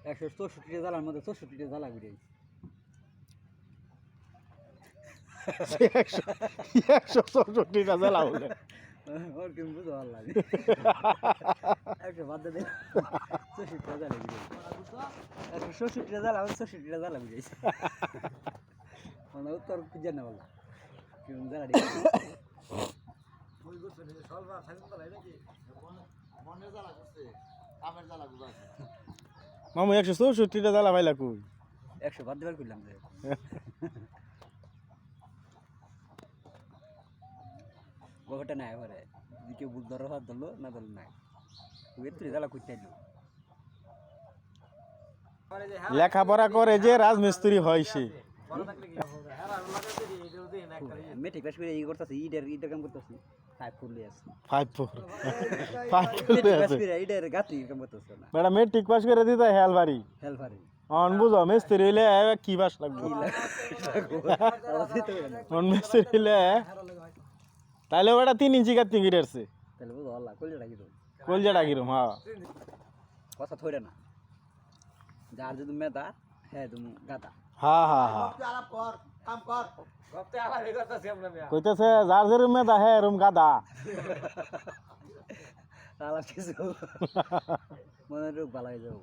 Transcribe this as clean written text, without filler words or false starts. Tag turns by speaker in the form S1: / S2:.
S1: 164টা জ্বালার মধ্যে 64টা জ্বালা ঘুরে
S2: 164টা জ্বালা বলে
S1: ওর কি বুঝতে ভালো লাগে একটা বাদ দিয়ে 64টা জ্বালা ঘুরে 164টা জ্বালা 64টা জ্বালা ঘুরে মানে উত্তর খুঁজে না বলা কিরম জ্বালা দিয়ে ওই করছে সলবা সাইকেল চালাই নাকি মনে জ্বালা করছে কামের জ্বালা গুলো আছে
S2: মামু 164টা জ্বালা পাইলা কই
S1: 100 বাদ দেবার কইলাম যে গোটা নাই পরে দিকে বুল ধরো হাত ধরলো না ধরলো নাই তুই তুই জ্বালা করতে আইলো
S2: লেখাপড়া করে যে রাজমিস্ত্রি হয় সে
S1: মেট্রিক পাস করে এই করতেছি ইডের কাম করতেছি 5 ফুলে আছে
S2: 5
S1: পাস করে ইডের গাতি কাম করতেছ না
S2: বেটা মেট্রিক পাস করে দিতা হেলবাড়ি
S1: হেলপারি
S2: অন বুঝো মিস্ত্রি হইলে কি বাস লাগবে অন মিস্ত্রি হইলে তাইলে ওটা 3 ইঞ্চি গাতি গিরেছে
S1: তাহলে বুঝো আল্লাহ কইলে রাখি তো
S2: কলজাটা গিরম হ্যাঁ
S1: কথা থইরে না যার যদি মেদা হ্যাঁ তুমি গাদা
S2: হ্যাঁ হ্যাঁ হ্যাঁ কইতেছে যার যে রুমে দা হ্যাঁ রুম গাদা
S1: আলাপ কিছু মনে রোগ ভালো হয়ে যাবো